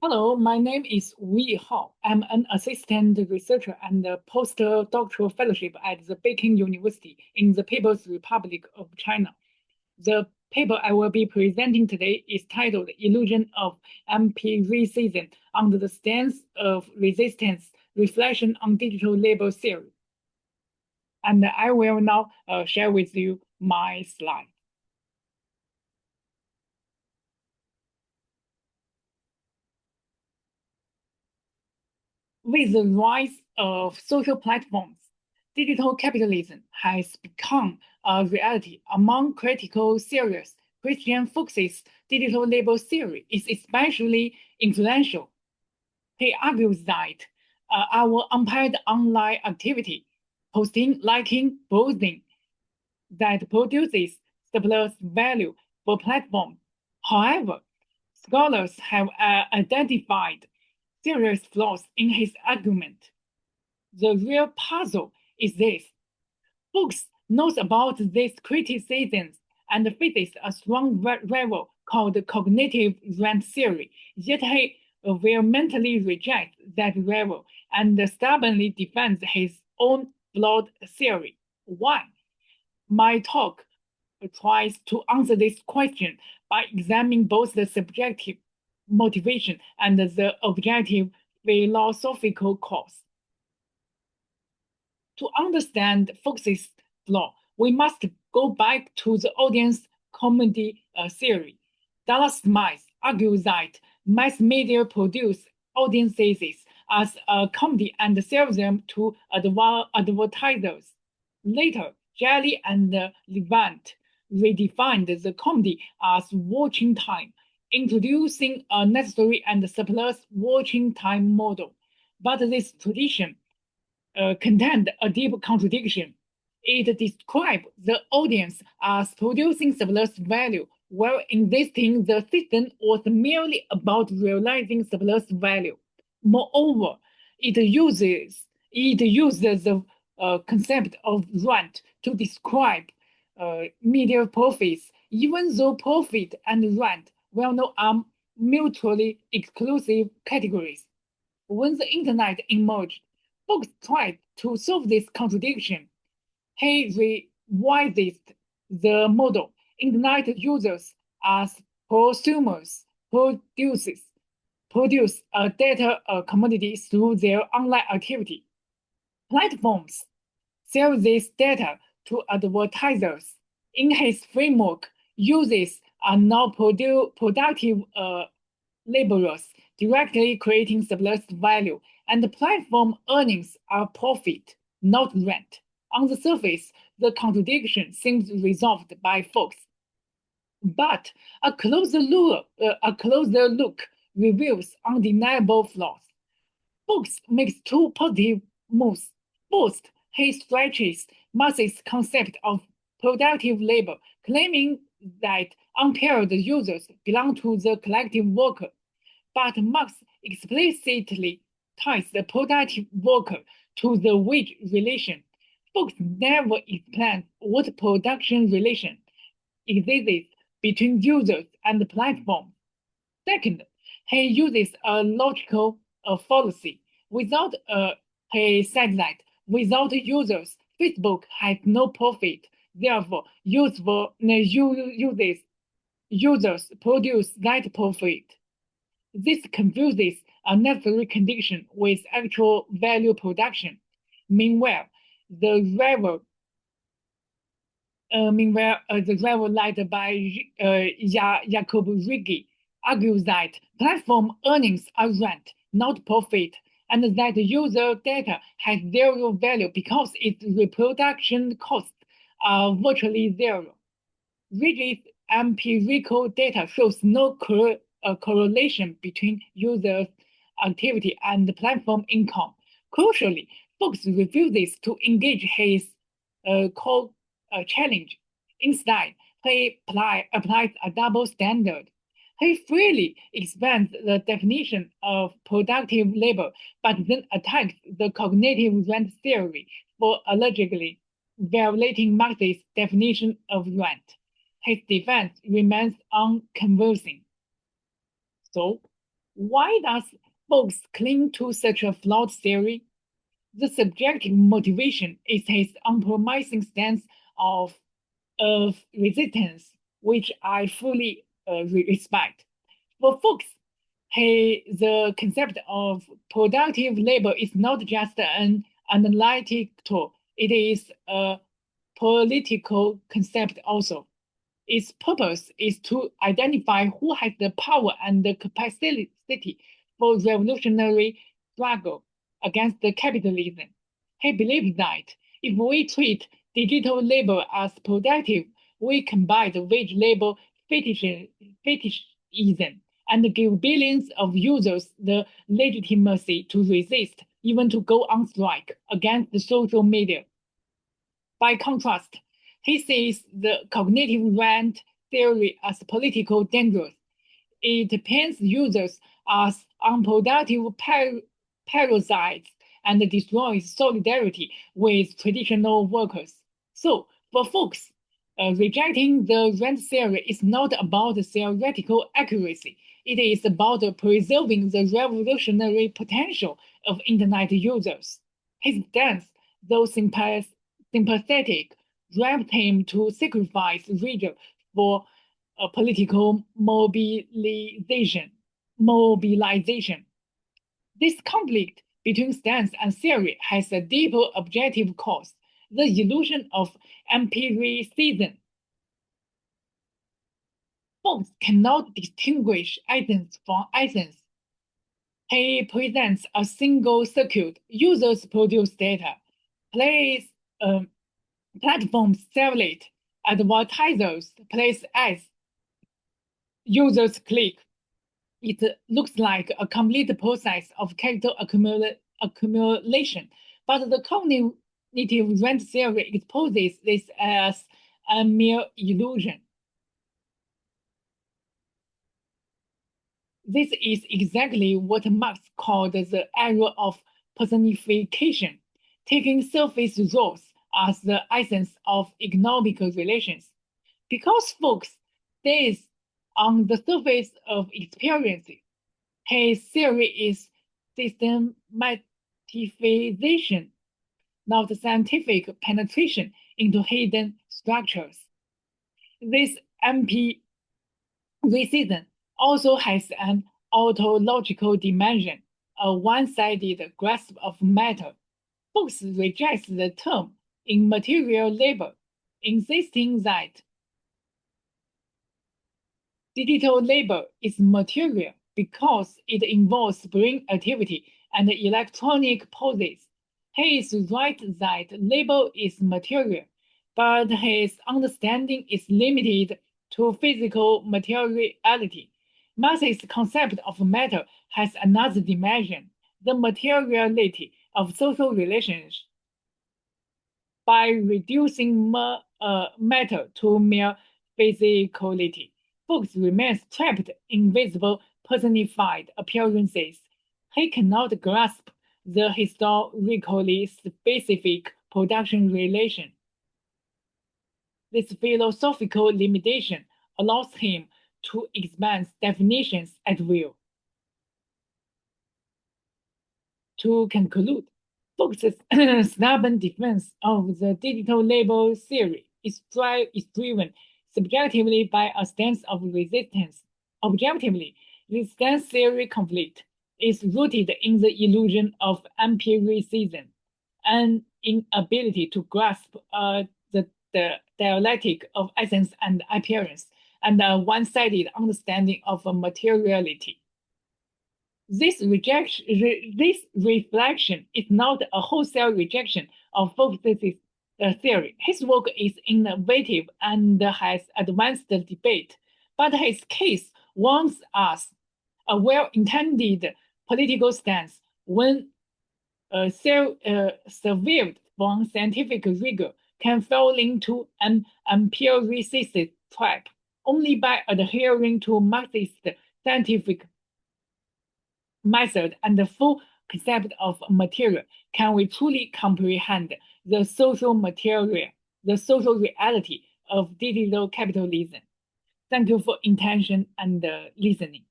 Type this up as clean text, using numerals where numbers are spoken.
Hello, my name is Yihao. I'm an assistant researcher and a postdoctoral fellowship at the Peking University in the People's Republic of China. The paper I will be presenting today is titled Illusion of Empiricism under the Stance of Resistance, Reflection on Digital Label Theory. And I will now share with you my slide. With the rise of social platforms, digital capitalism has become a reality. Among critical theorists, Christian Fuchs's digital label theory is especially influential. He argues that our unpaired online activity, posting, liking, browsing, that produces surplus value for platforms. However, scholars have identified serious flaws in his argument. The real puzzle is this. Fuchs knows about these criticisms and faces a strong rival called cognitive rent theory, yet he vehemently rejects that rival and stubbornly defends his own flawed theory. Why? My talk tries to answer this question by examining both the subjective motivation and the objective philosophical cause. To understand Fuchs's flaw, we must go back to the audience comedy theory. Dallas Smith argues that mass media produce audiences as a comedy and sell them to advertisers. Later, Jelly and Levant redefined the comedy as watching time, introducing a necessary and surplus watching time model. But this tradition contained a deep contradiction. It described the audience as producing surplus value, while insisting the system was merely about realizing surplus value. Moreover, it uses the concept of rent to describe media profits, even though profit and rent well known are mutually exclusive categories. When the internet emerged, Fuchs tried to solve this contradiction. He revised the model. Internet users as prosumers produce a data commodity through their online activity. Platforms sell this data to advertisers. In his framework, users are now productive laborers, directly creating surplus value, and the platform earnings are profit, not rent. On the surface, the contradiction seems resolved by Fuchs. But a closer look reveals undeniable flaws. Fuchs makes two positive moves. First, he stretches Marx's concept of productive labor, claiming that unpaired users belong to the collective worker. But Marx explicitly ties the productive worker to the wage relation. Fuchs never explains what production relation exists between users and the platform. Second, he uses a logical fallacy. He said that without users, Facebook has no profit. Therefore, users produce that profit. This confuses a necessary condition with actual value production. Meanwhile, the rival led by Jacob Riggi argues that platform earnings are rent, not profit, and that user data has zero value because its reproduction costs are virtually zero. Riggi's empirical data shows no correlation between user activity and platform income. Crucially, Fuchs refuses to engage his challenge. Instead, he applies a double standard. He freely expands the definition of productive labor, but then attacks the cognitive rent theory for allegedly violating Marx's definition of rent. His defense remains unconvincing. So, Why does Fox cling to such a flawed theory? The subjective motivation is his uncompromising stance of resistance, which I fully respect. For Fuchs, the concept of productive labor is not just an analytical, it is a political concept also. Its purpose is to identify who has the power and the capacity for revolutionary struggle against the capitalism. He believes that if we treat digital labor as productive, we combine the wage labor fetishism and give billions of users the legitimacy to resist, even to go on strike against the social media. By contrast, he sees the cognitive rent theory as political dangerous. It paints users as unproductive parasites and destroys solidarity with traditional workers. So, for folks, rejecting the rent theory is not about theoretical accuracy. It is about preserving the revolutionary potential of Internet users. His stance, though sympathetic, drives him to sacrifice rigor for political mobilization. This conflict between stance and theory has a deeper objective cause, the illusion of empiricism. Fox cannot distinguish essence from essence. He presents a single circuit. Users produce data. Platforms sell it. Advertisers place ads. Users click. It looks like a complete process of capital accumulation, but the cognitive rent theory exposes this as a mere illusion. This is exactly what Marx called the era of personification, taking surface roles as the essence of economic relations. Because folks stays on the surface of experiences, his theory is systematization, not scientific penetration into hidden structures. This empiricism also has an ontological dimension, a one-sided grasp of matter. Fuchs rejects the term immaterial labor, insisting that digital labor is material because it involves brain activity and electronic poses. He is right that labor is material, but his understanding is limited to physical materiality. Marx's concept of matter has another dimension, the materiality of social relations. By reducing matter to mere physicality, Fuchs remains trapped in visible personified appearances. He cannot grasp the historically specific production relation. This philosophical limitation allows him to expand definitions at will. To conclude, Fuchs's stubborn defense of the digital labor theory is driven subjectively by a stance of resistance. Objectively, this stance theory conflict is rooted in the illusion of empiricism, an inability to grasp the dialectic of essence and appearance, and a one-sided understanding of materiality. This reflection is not a wholesale rejection of Fuchs's theory. His work is innovative and has advanced the debate, but his case warns us a well-intended political stance, when survived from scientific rigor, can fall into an empiricist trap. Only by adhering to Marxist scientific method and the full concept of material can we truly comprehend the social reality of digital capitalism. Thank you for attention and listening.